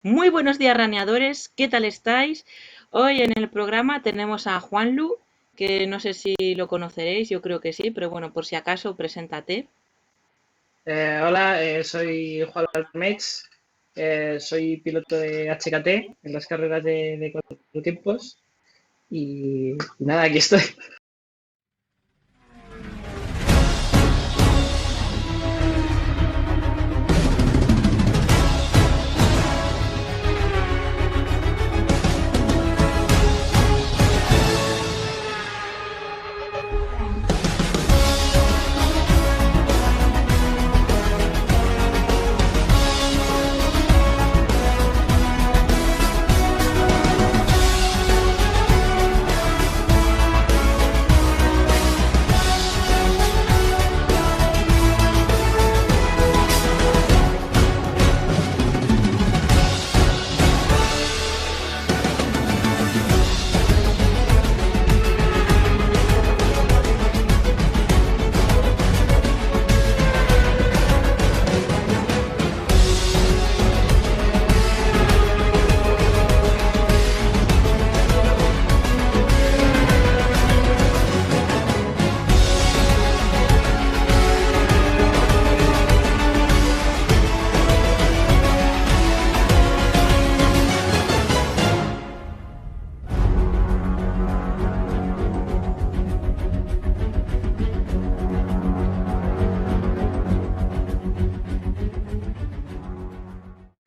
Muy buenos días, raneadores. ¿Qué tal estáis? Hoy en el programa tenemos a Juanlu, que no sé si lo conoceréis, yo creo que sí, pero bueno, por si acaso, preséntate. Hola, soy Juan Armex, soy piloto de HKT en las carreras de cuatro tiempos y nada, aquí estoy.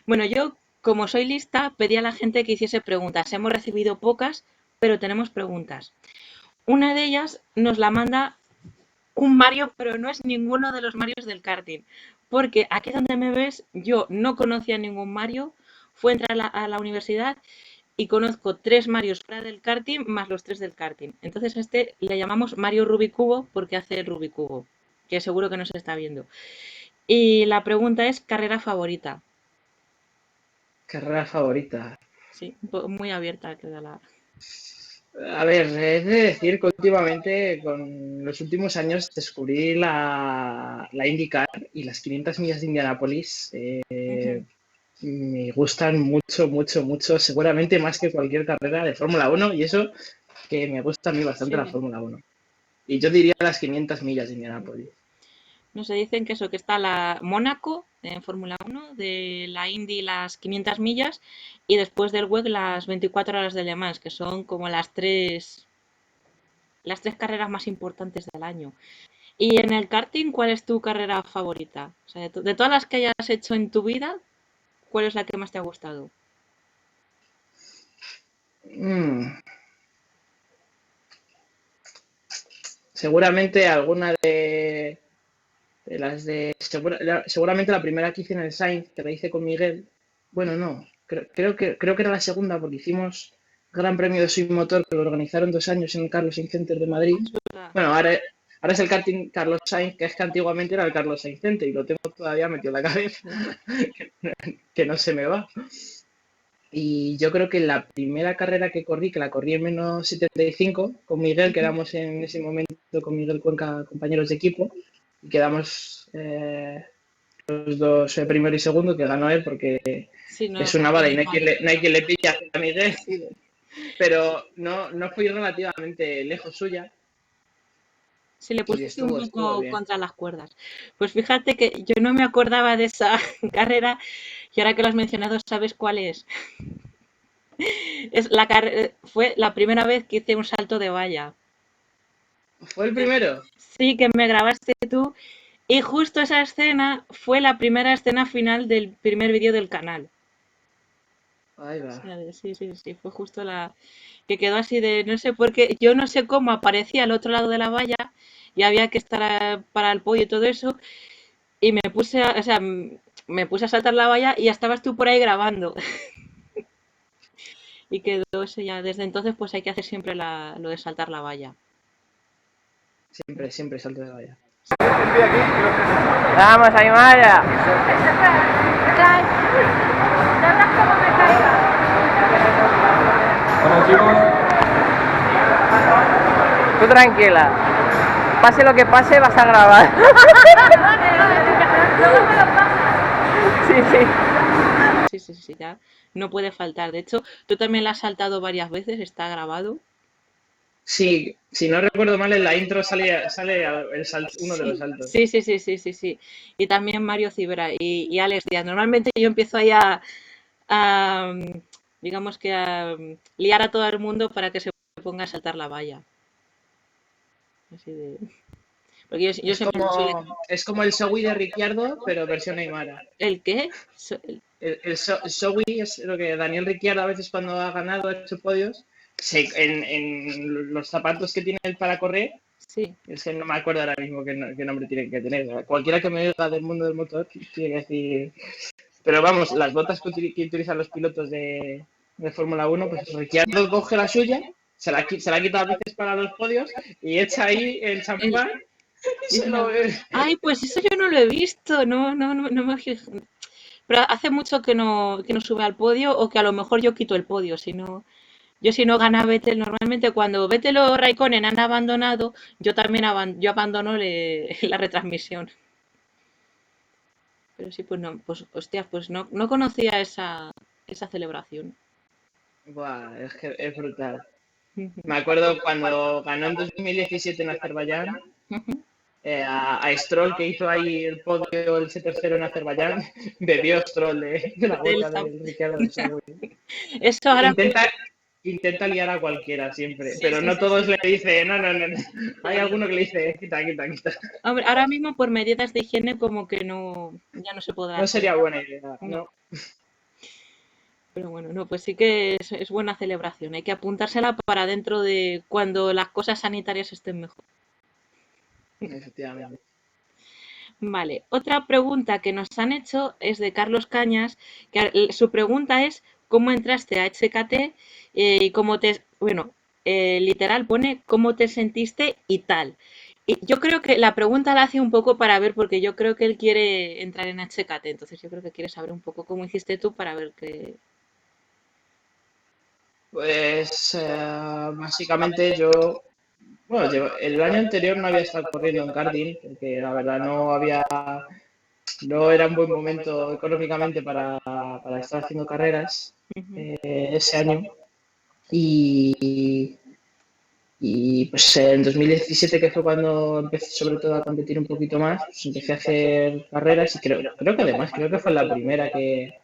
Bueno, yo, como soy lista, pedí a la gente que hiciese preguntas. Hemos recibido pocas, pero tenemos preguntas. Una de ellas nos la manda un Mario, pero no es ninguno de los Marios del karting. Porque aquí donde me ves, yo no conocía ningún Mario, fue a entrar a la universidad y conozco tres Marios fuera del karting más los tres del karting. Entonces a este le llamamos Mario Rubicubo porque hace el Rubicubo, que seguro que no se está viendo. Y la pregunta es carrera favorita. Carrera favorita. Sí, muy abierta queda la... A ver, he de decir que últimamente, con los últimos años, descubrí la IndyCar y las 500 millas de Indianápolis. Me gustan mucho, mucho, mucho, seguramente más que cualquier carrera de Fórmula Uno y eso que me gusta a mí bastante la Sí. Fórmula Uno. Y yo diría las 500 millas de Indianápolis. No se dicen que eso, que está la Mónaco en Fórmula 1, de la Indy las 500 millas y después del WEC las 24 horas de Le Mans, que son como las tres carreras más importantes del año. Y en el karting, ¿cuál es tu carrera favorita? O sea, de todas las que hayas hecho en tu vida, ¿cuál es la que más te ha gustado? Mm, seguramente alguna de las de... seguramente la primera que hice en el Sainz, que la hice con Miguel. Bueno, no, creo que era la segunda porque hicimos Gran Premio de Swing Motor que lo organizaron 2 años en el Carlos Sainz Center de Madrid. Bueno, ahora es el karting Carlos Sainz, que es que antiguamente era el Carlos Sainz Center y lo tengo todavía metido en la cabeza, que no se me va. Y yo creo que la primera carrera que corrí, que la corrí en menos 75, con Miguel, que éramos en ese momento con Miguel Cuenca compañeros de equipo, y quedamos los dos, primero y segundo, que ganó él porque Sí, no, es una bala y no hay vale. quien le pilla a Miguel, Sí. pero no fui relativamente lejos suya Si le y pusiste un estuvo poco bien. contra las cuerdas. Pues fíjate que yo no me acordaba de esa carrera y ahora que lo has mencionado, ¿sabes cuál es? Fue la primera vez que hice un salto de valla. ¿Fue el primero? Sí, que me grabaste tú y justo esa escena fue la primera escena final del primer vídeo del canal. Ahí O va. sea, sí, sí, sí, fue justo la que quedó así de, no sé por qué, yo no sé cómo aparecía al otro lado de la valla y había que estar para el pollo y todo eso y o sea, me puse a saltar la valla y ya estabas tú por ahí grabando y quedó eso ya. Desde entonces pues hay que hacer siempre lo de saltar la valla. Siempre, siempre salto de valla. Vamos, Aymara. Bueno chicos, Tú tranquila. Pase lo que pase, vas a grabar. Sí, sí. Sí, sí, sí, ya no puede faltar. De hecho, tú también la has saltado varias veces, está grabado. Sí, si no recuerdo mal, en la intro sale uno de los Sí, saltos. sí, sí, sí, sí, sí, sí. Y también Mario Cibera y Alex Díaz. Normalmente yo empiezo ahí a, digamos que a liar a todo el mundo para que se ponga a saltar la valla. Así de... Porque yo siempre suele... Es como el Showy de Ricciardo, pero versión Aymara. ¿El qué? El Showy es lo que Daniel Ricciardo a veces cuando ha ganado, ha hecho podios, en los zapatos que tiene él para correr, Sí. es que no me acuerdo ahora mismo qué nombre tiene que tener. Cualquiera que me diga del mundo del motor tiene que decir... Pero vamos, las botas que utilizan los pilotos de Fórmula 1, pues Ricciardo coge la suya, se la quita a veces para los podios y echa ahí el champán y se lo bebe. Ay, pues eso yo no lo he visto, no me fijo. Pero hace mucho que no sube al podio o que a lo mejor yo quito el podio, si no gana Vettel, normalmente cuando Vettel o Raikkonen han abandonado, yo también yo abandono la retransmisión. Pero sí, pues no, pues hostia, pues no conocía esa celebración. Buah, es que es brutal. Me acuerdo cuando ganó en 2017 en Azerbaiyán, a Stroll, que hizo ahí el podio, el tercero en Azerbaiyán, bebió Stroll de la Del boca del Ricciardo de Showy. Eso ahora, Intenta liar a cualquiera siempre, sí, pero sí, no sí, todos sí. le dicen, no. Hay alguno que le dice, quita, quita, quita. Hombre, ahora mismo por medidas de higiene como que no, ya no se podrá No hacer. sería buena idea, No, ¿no? pero bueno, no, pues sí que es buena celebración. Hay que apuntársela para dentro de cuando las cosas sanitarias estén mejor. Efectivamente. Vale, otra pregunta que nos han hecho es de Carlos Cañas, que su pregunta es ¿cómo entraste a HKT y cómo bueno, literal pone cómo te sentiste y tal? Y yo creo que la pregunta la hace un poco para ver, porque yo creo que él quiere entrar en HKT, entonces yo creo que quiere saber un poco cómo hiciste tú para ver que... Pues básicamente bueno, el año anterior no había estado corriendo en karting, porque la verdad no era un buen momento económicamente para estar haciendo carreras ese año. Y, y pues en 2017, que fue cuando empecé sobre todo a competir un poquito más, pues empecé a hacer carreras y creo que además, creo que fue la primera que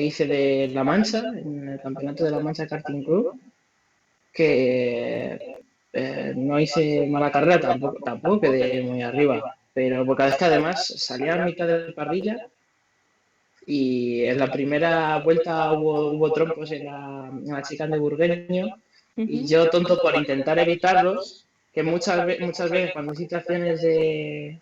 hice de La Mancha, en el campeonato de La Mancha Karting Club, que no hice mala carrera, tampoco quedé muy arriba, pero porque es que además salía a mitad de parrilla y en la primera vuelta hubo trompos en la chicane de Burgueño y Ujú. yo, tonto por intentar evitarlos, que muchas veces cuando hay situaciones de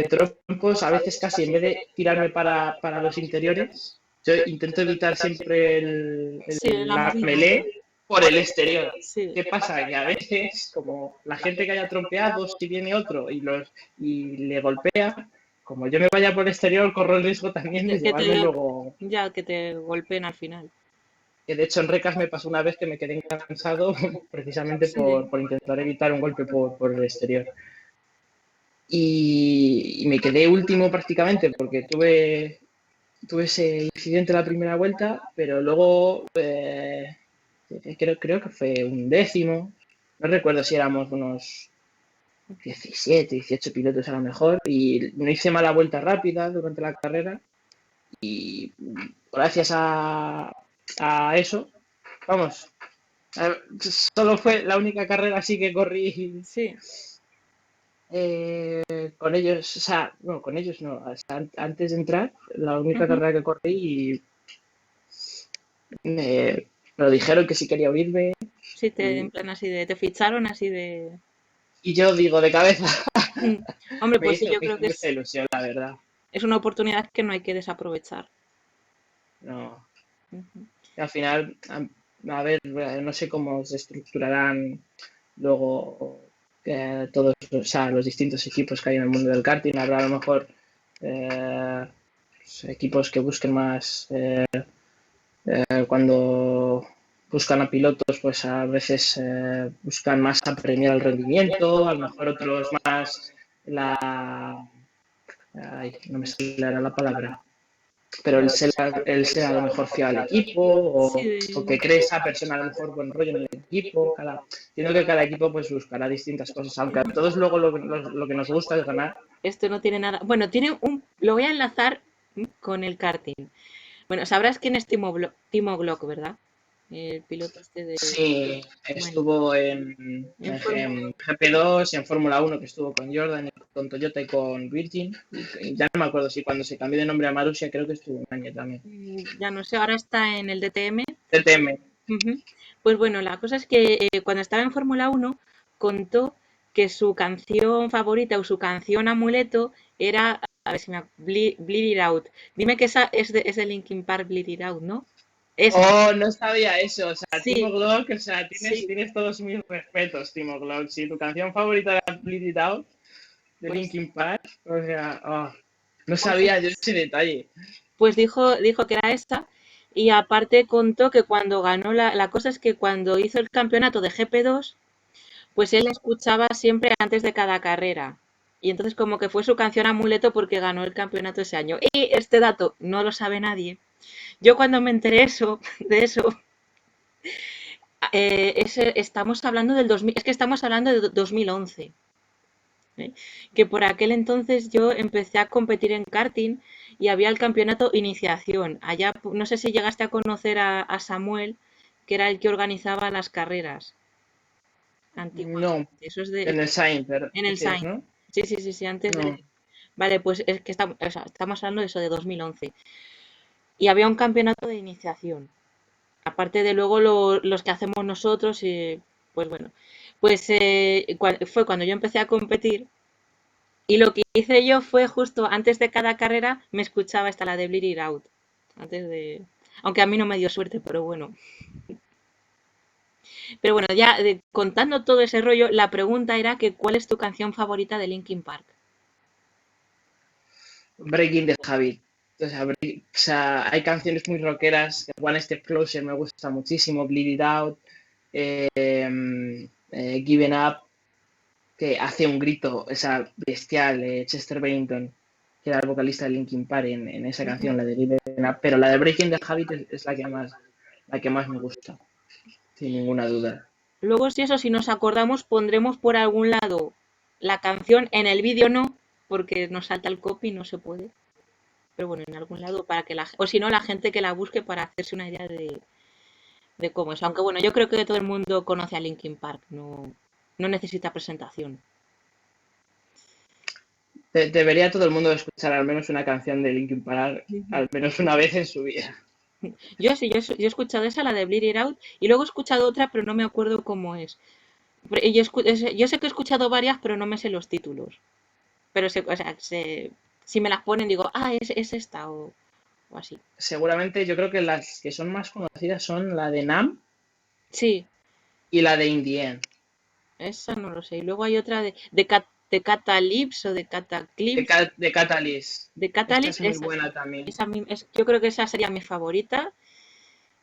trompos, a veces casi en vez de tirarme para los interiores, yo intento evitar siempre Sí, la la movida. melee por el exterior. Sí. ¿Qué pasa? Que a veces, como la gente que haya trompeado, si viene otro y le golpea, como yo me vaya por el exterior, corro el riesgo también de Que llevarme te, luego. ya, que te golpeen al final. Que de hecho en recas me pasó una vez que me quedé cansado precisamente Sí. por intentar evitar un golpe por el exterior. Y me quedé último prácticamente porque tuve ese incidente la primera vuelta, pero luego creo que fue un décimo. No recuerdo si éramos unos 17, 18 pilotos a lo mejor, y no hice mala vuelta rápida durante la carrera. Y gracias a eso, vamos, solo fue la única carrera así que corrí Sí. con ellos, o sea, no, con ellos no, hasta antes de entrar, la única Ujú. carrera que corrí y me lo dijeron que si quería oírme Sí, en y, plan así de, te ficharon así de... y yo digo de cabeza, Hombre, me pues sí, hizo, yo me creo hizo que mucha ilusión, la verdad. es una oportunidad que no hay que desaprovechar. No, Ujú. al final, a ver, no sé cómo se estructurarán luego todos, o sea, los distintos equipos que hay en el mundo del karting. Habrá a lo mejor pues, equipos que busquen más cuando buscan a pilotos, pues a veces buscan más a premiar el rendimiento, a lo mejor otros más la... Ay, no me sale ahora la palabra. pero Ya. él sea a lo mejor fiel al equipo Sí, o que cree esa persona a lo mejor buen rollo en el equipo. Entiendo que cada equipo pues buscará distintas cosas, aunque a todos luego lo que nos gusta es ganar. esto no tiene nada. Bueno, tiene lo voy a enlazar con el karting. Bueno, sabrás quién es Timo Glock, ¿verdad? El piloto este de... Sí, Bueno, estuvo en Fórmula en GP2 y en Fórmula 1 que estuvo con Jordan, y con Toyota y con Virgin. Y ya no me acuerdo si cuando se cambió de nombre a Marussia creo que estuvo un año también. ya no sé, ahora está en el DTM. TTM. Ujú. Pues bueno, la cosa es que cuando estaba en Fórmula 1 contó que su canción favorita o su canción amuleto era, a ver si me Bleed It Out. Dime que esa es de Linkin Park, Bleed It Out, ¿no? Esa, Oh, no sabía eso. O sea, Timo sí, Glock, o sea, sí, tienes todos mis respetos, Timo Glock. Si tu canción favorita era Bleed It Out de pues, Linkin Park, o sea, no pues, sabía yo ese detalle. pues dijo que era esta. Y aparte contó que cuando ganó la cosa es que cuando hizo el campeonato de GP2, pues él la escuchaba siempre antes de cada carrera. Y entonces como que fue su canción amuleto porque ganó el campeonato ese año. Y este dato no lo sabe nadie. Yo cuando me enteré de eso, estamos hablando del 2000, es que estamos hablando de 2011. ¿Eh? Que por aquel entonces yo empecé a competir en karting y había el campeonato iniciación. Allá, no sé si llegaste a conocer a Samuel, que era el que organizaba las carreras No, antiguamente. Eso es de, en el Sainz, en el dices, Sainz. ¿no? Sí, sí, sí, sí, antes No. de... Vale, pues es que estamos, o sea, estamos hablando de eso, de 2011. Y había un campeonato de iniciación. Aparte de luego los que hacemos nosotros, y, pues bueno. Pues fue cuando yo empecé a competir y lo que hice yo fue justo antes de cada carrera me escuchaba esta, la de Bleed It Out. Antes de... Aunque a mí no me dio suerte, pero bueno. Pero bueno, ya contando todo ese rollo, la pregunta era que ¿cuál es tu canción favorita de Linkin Park? Breaking the Habit. O sea, hay canciones muy rockeras. One Step Closer me gusta muchísimo. Bleed It Out. Given Up. Que hace un grito, esa bestial, Chester Bennington, que era el vocalista de Linkin Park en esa canción, la de Given Up. Pero la de Breaking the Habit es la que más me gusta, sin ninguna duda. Luego, si eso, si nos acordamos, pondremos por algún lado la canción. En el vídeo no, porque nos salta el copy, no se puede. Pero bueno, en algún lado para que o si no, la gente que la busque para hacerse una idea de cómo es. Aunque bueno, yo creo que todo el mundo conoce a Linkin Park, no, no necesita presentación. Debería todo el mundo escuchar al menos una canción de Linkin Park, al menos una vez en su vida. Yo sí, yo he escuchado esa, la de Bleed It Out, y luego he escuchado otra, pero no me acuerdo cómo es. Yo sé que he escuchado varias, pero no me sé los títulos. Pero o sea, si me las ponen, digo, es esta o así. Seguramente yo creo que las que son más conocidas son la de Nam Sí, y la de In the End. esa no lo sé. Y luego hay otra de Catalypse o de Cataclysm. De Catalyst. De Esta es Catalypse, muy buena también. yo creo que esa sería mi favorita.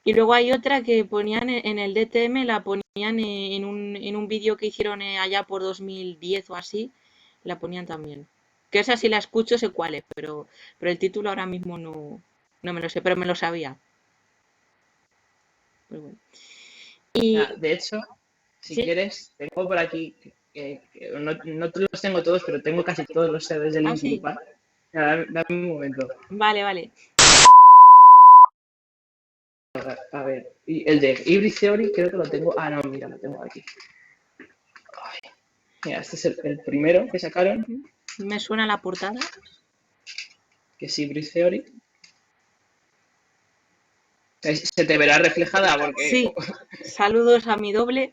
Y luego hay otra que ponían en el DTM, la ponían en un vídeo que hicieron allá por 2010 o así, la ponían también. Que esa sí la escucho, sé cuál es, pero el título ahora mismo no me lo sé, pero me lo sabía. Pues bueno. Y Ah, de hecho, si sí, quieres, tengo por aquí, que no los tengo todos, pero tengo casi todos los CDs de Linkin sí. Park. Mira, dame un momento. Vale, vale. A ver, y el de Hybrid Theory creo que lo tengo. Ah, no, mira, lo tengo aquí. Ay, mira, este es el primero que sacaron, Ujú. Me suena la portada. que es Hybrid Theory. Se te verá reflejada porque Sí. Saludos a mi doble.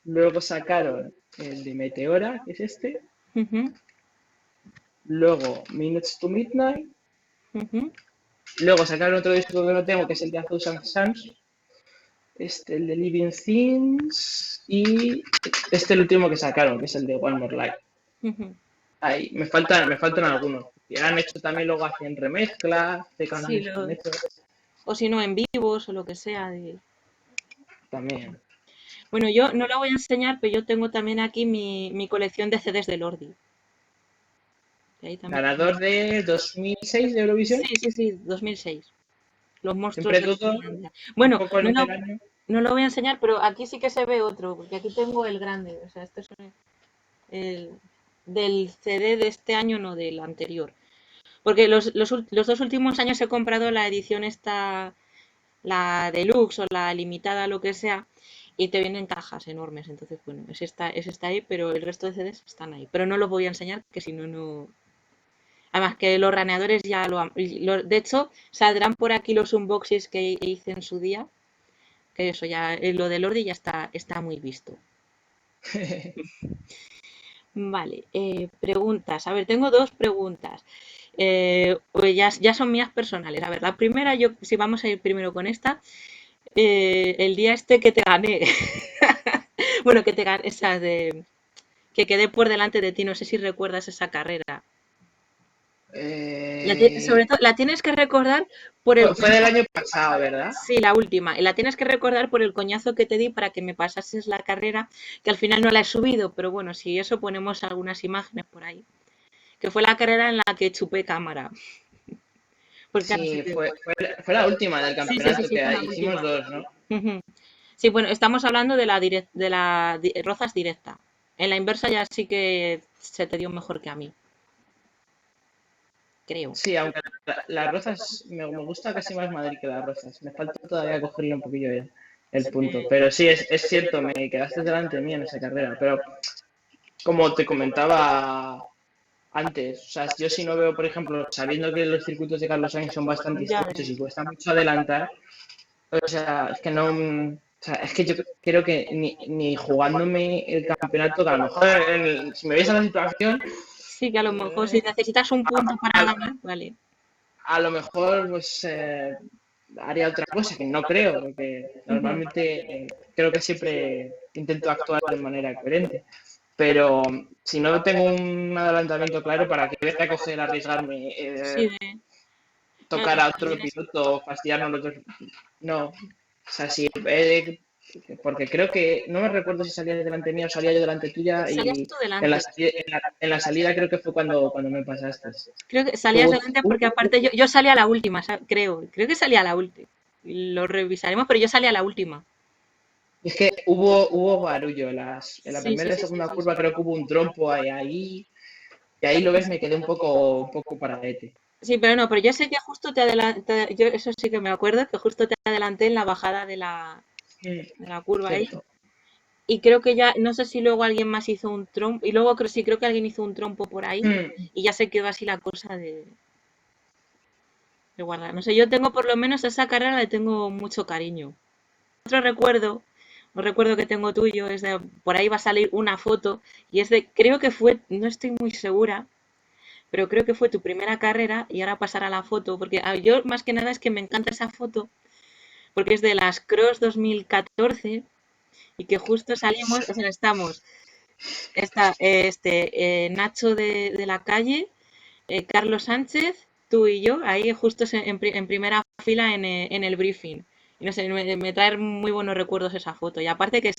luego sacaron el de Meteora, que es este. Ujú, Luego Minutes to Midnight. ujú, Luego sacaron otro disco que no tengo, que es el de A Thousand Suns. Este, el de Living Things. Y este, el último que sacaron, que es el de One More Life. ujú. Ahí, me faltan algunos. Y han hecho también, luego hacen remezclas de Sí, canciones que han hecho o si no, en vivos o lo que sea. también. Bueno, yo no la voy a enseñar, pero yo tengo también aquí mi colección de CDs de Lordi. que ahí también... Ganador de 2006 de Eurovisión. Sí, 2006. Los monstruos Siempre de todo Finlandia. un Bueno, poco en el año. no lo voy a enseñar, pero aquí sí que se ve otro, porque aquí tengo el grande. O sea, este es el del CD de este año, no del anterior. Porque los dos últimos años he comprado la edición esta, la deluxe o la limitada, lo que sea, y te vienen cajas enormes. Entonces, bueno, ese está ahí, pero el resto de CDs están ahí. Pero no los voy a enseñar, que si no, no. Además que los raneadores ya de hecho, saldrán por aquí los unboxings que hice en su día. Que eso ya, lo de Lordi ya está muy visto. Vale, preguntas. A ver, tengo dos preguntas. Pues ya son mías personales. A ver, la primera, si vamos a ir primero con esta, el día este que te gané, bueno, que te gané, que quedé por delante de ti, no sé si recuerdas esa carrera. Sobre todo, la tienes que recordar por el... Fue del año pasado, ¿verdad? Sí, la última. Y la tienes que recordar por el coñazo que te di para que me pasases la carrera, que al final no la he subido, pero bueno, si eso ponemos algunas imágenes por ahí. Que fue la carrera en la que chupé cámara. Porque claro, Sí, fue la última del campeonato sí, que fue la hicimos última. dos, ¿no? Ujú. Sí, bueno, estamos hablando de la Rozas directa. En la inversa ya sí que se te dio mejor que a mí, creo. Sí, aunque las Rozas me gusta casi más Madrid que las Rozas. Me falta todavía cogerle un poquillo el punto. Pero sí, es cierto, me quedaste delante de mí en esa carrera. Pero como te comentaba antes, o sea, yo si no veo, por ejemplo, sabiendo que los circuitos de Carlos Sainz son bastante Ya, estrechos y cuesta mucho adelantar, o sea, es que no, o sea, es que yo creo que ni jugándome el campeonato, que a lo mejor si me veis a la situación, sí, que a lo mejor si necesitas un punto para ganar, vale. a lo mejor pues haría otra cosa, que no creo, porque Ujú. normalmente creo que siempre intento actuar de manera coherente. Pero si no tengo un adelantamiento claro, ¿para qué voy a coger, arriesgarme, Sí, no, tocar a otro piloto, fastidiarnos los dos? No, o sea, sí, porque creo que, no me recuerdo si salía delante mía o salía yo delante tuya salías y tú delante. en la salida creo que fue cuando me pasaste. Creo que salías Hubo, delante porque hubo- aparte yo salí a la última, creo que salí a la última. Lo revisaremos, pero yo salí a la última. es que hubo barullo en la Sí, sí, primera y sí, sí, segunda sí, curva creo que hubo un trompo ahí y ahí lo ves, me quedé un poco paradete. sí, pero no, pero yo sé que justo te adelanté, yo eso sí que me acuerdo, que justo te adelanté en la bajada de la curva ahí. Cierto. Y creo que ya, no sé si luego alguien más hizo un trompo, y luego creo que alguien hizo un trompo por ahí, y ya se quedó así la cosa de guardar. No sé, yo tengo por lo menos a esa carrera le tengo mucho cariño. Otro recuerdo, un recuerdo que tengo tuyo, es de, por ahí va a salir una foto, y es de, creo que fue, no estoy muy segura, pero creo que fue tu primera carrera, y ahora pasará la foto, porque yo más que nada es que me encanta esa foto, porque es de las Cross 2014, y que justo salimos, o sea, está Nacho de la calle, Carlos Sánchez, tú y yo, ahí justo en primera fila en el briefing. Y no sé, me trae muy buenos recuerdos esa foto. Y aparte que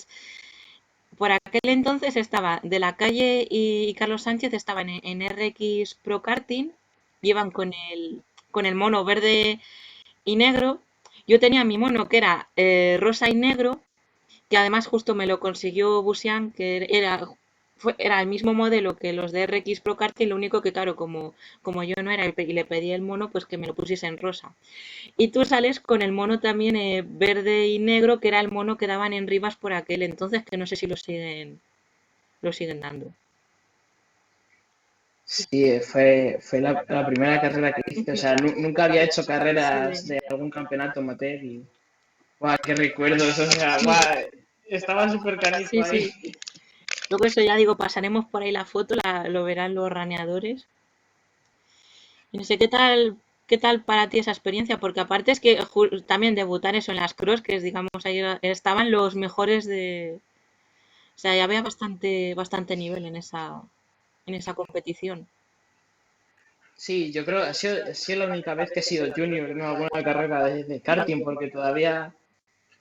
por aquel entonces estaba de la calle y Carlos Sánchez estaban en RX Pro Karting, iban con el mono verde y negro. Yo tenía mi mono que era rosa y negro, que además justo me lo consiguió Busian, que era el mismo modelo que los de RX Pro Karting, lo único que claro, como yo no era y le pedí el mono, pues que me lo pusiese en rosa. Y tú sales con el mono también verde y negro, que era el mono que daban en Rivas por aquel entonces, que no sé si lo siguen dando. Sí, fue la primera carrera que hice. O sea, nunca había hecho carreras de algún campeonato amateur y ¡guau, qué recuerdos! O sea, ¡guau! Estaba súper canijo Sí, ahí. sí. Luego eso ya digo, pasaremos por ahí la foto, lo verán los raneadores. Y no sé qué tal para ti esa experiencia, porque aparte es que también debutar eso en las cross, que es, digamos, ahí estaban los mejores de... O sea, ya había bastante nivel en esa competición. Sí, yo creo que ha sido la única vez que he sido junior en alguna carrera de karting, porque todavía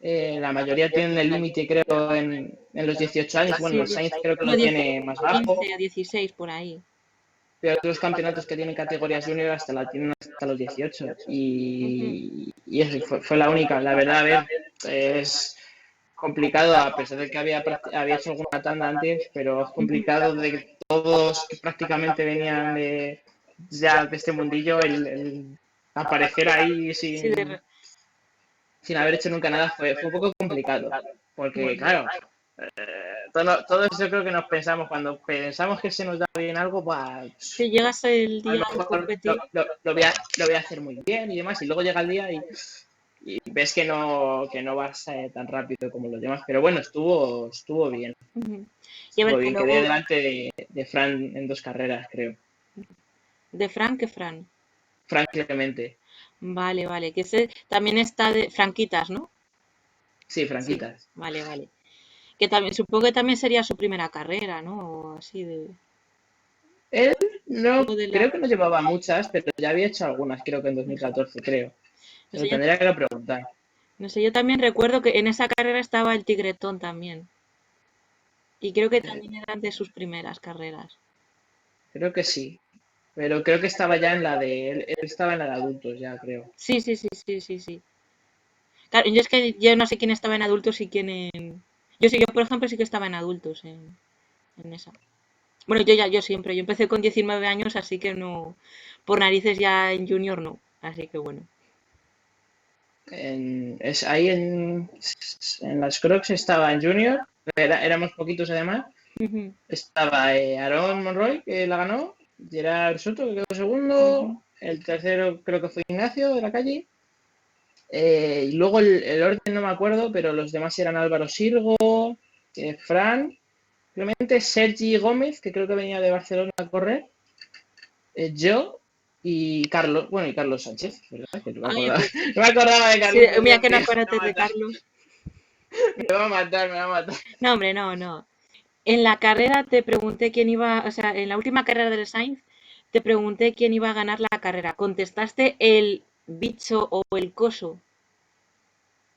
la mayoría tienen el límite, creo, en los 18 años. Bueno, Sí, el Sainz creo que no, lo tiene más bajo. 15 a 16 por ahí. de otros campeonatos que tienen categorías junior hasta la tienen hasta los 18 y eso fue la única. La verdad, a ver, es complicado a pesar de que había hecho alguna tanda antes, pero es complicado de que todos que prácticamente venían ya de este mundillo el aparecer ahí Sí, sin haber hecho nunca nada fue un poco complicado, porque bueno, claro, todos yo creo que nos pensamos, cuando pensamos que se nos da bien algo, pues si llegas el a lo día de mejor competir, lo voy a hacer muy bien y demás, y luego llega el día y ves que no vas tan rápido como los demás, pero bueno, estuvo bien, y a ver, estuvo que bien, quedé luego delante de Fran en 2 carreras, creo, de Fran, que Fran. francamente, Vale, vale, que ese también está de Franquitas, ¿no? sí, Sí, franquitas. vale, vale. Que también, supongo que también sería su primera carrera, ¿no? O así de. Él no, O de la. creo que no llevaba muchas, pero ya había hecho algunas, creo que en 2014, creo. No Se sé, lo tendría que preguntar. no sé, yo también recuerdo que en esa carrera estaba el Tigretón también. Y creo que también eran de sus primeras carreras. Creo que sí, pero creo que estaba ya en la de él estaba en la de adultos ya, creo. Sí, sí, sí, sí, sí, sí. Claro, yo es que yo no sé quién estaba en adultos y quién en. Yo sí, yo por ejemplo sí que estaba en adultos en esa. Bueno, yo siempre, yo empecé con 19 años, así que no. Por narices ya en junior no. Así que bueno. Ahí en las Crocs estaba en Junior, éramos poquitos además. Ujú, Estaba Aaron Monroy, que la ganó, Gerard Soto, que quedó segundo, ujú. el tercero creo que fue Ignacio de la calle. Y luego el orden no me acuerdo, pero los demás eran Álvaro Sirgo, Fran, Clemente, Sergi Gómez, que creo que venía de Barcelona a correr, yo y Carlos, bueno, y Carlos Sánchez, ¿verdad? Que no me Ay, acordaba, pues no me acordaba de sí, Carlos mira que no Sánchez, acuérdate de Carlos. me va a matar, me va a matar. No, hombre, no, no. En la carrera te pregunté quién iba, o sea, en la última carrera del Sainz, te pregunté quién iba a ganar la carrera. ¿Contestaste el bicho o el coso?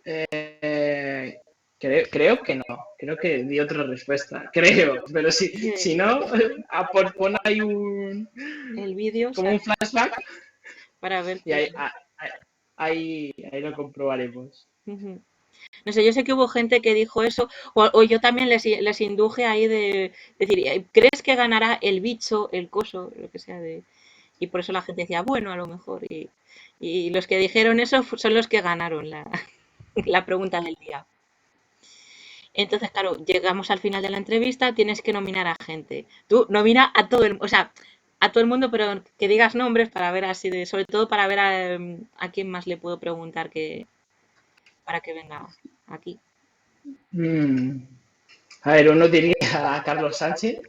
Eh, creo que no, creo que di otra respuesta, creo, pero si no, pon ahí El vídeo, o como sea, un flashback para ver y que. ahí lo comprobaremos. Ujú. No sé, yo sé que hubo gente que dijo eso, o yo también les induje ahí de decir, ¿crees que ganará el bicho, el coso, lo que sea de. Y por eso la gente decía, bueno, a lo mejor. Y los que dijeron eso son los que ganaron la, la pregunta del día. Entonces, claro, llegamos al final de la entrevista, tienes que nominar a gente. Tú nomina a todo el, o sea, a todo el mundo, pero que digas nombres para ver así de, sobre todo para ver a quién más le puedo preguntar que para que venga aquí. Mm, A ver, uno diría a Carlos Sánchez.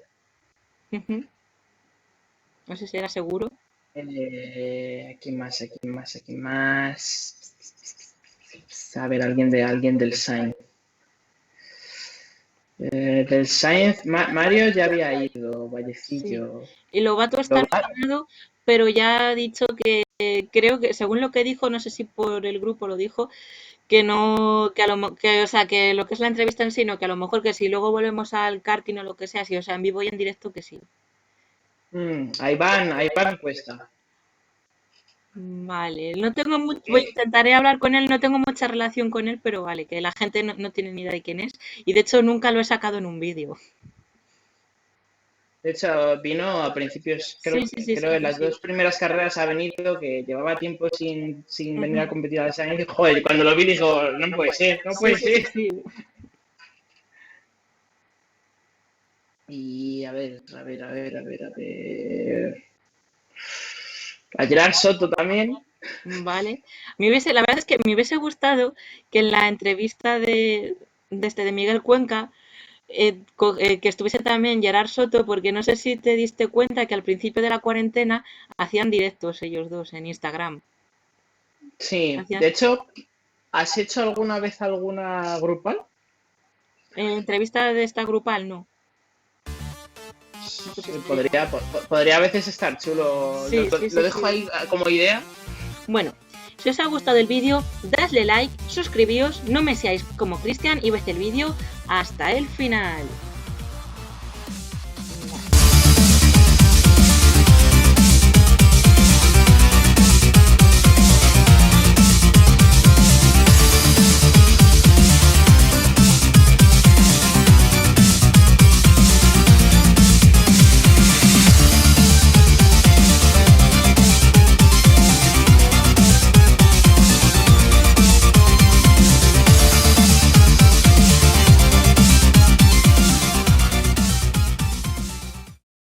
Ujú. No sé si era seguro. ¿Quién más? ¿Quién más? ¿Quién más? A ver, alguien del Sainz. Del Sainz, Mario ya había ido, Sí. Vallecillo. Y Lobato está Lobato, nominado, pero ya ha dicho que creo que, según lo que dijo, no sé si por el grupo lo dijo, que no, que a lo que, o sea, que lo que es la entrevista en sí, no, que a lo mejor que si luego volvemos al karting o lo que sea, si, o sea, en vivo y en directo, que sí. Ahí va encuesta. Vale, no tengo mucho, Que, intentaré hablar con él, no tengo mucha relación con él, pero vale, que la gente no tiene ni idea de quién es. Y de hecho nunca lo he sacado en un vídeo. de hecho, vino a principios, Sí, sí, sí, creo sí, en sí, las sí. 2 primeras carreras ha venido, que llevaba tiempo sin venir a Ujú. competir al Sainz. Y, joder, cuando lo vi dijo, no puede ser, no Sí, puede sí, sí, ser. sí. Y a ver. A Gerard Soto también. Vale. La verdad es que me hubiese gustado que en la entrevista de Miguel Cuenca que estuviese también Gerard Soto, porque no sé si te diste cuenta que al principio de la cuarentena hacían directos ellos dos en Instagram. Sí, Hacían de hecho, ¿has hecho alguna vez alguna grupal? entrevista de esta grupal, no. No sé si Sí, estaría. podría a veces estar chulo. Sí, sí, Lo sí, dejo sí. ahí como idea. Bueno, si os ha gustado el vídeo, dadle like, suscribíos, no me seáis como Cristian y ved el vídeo hasta el final.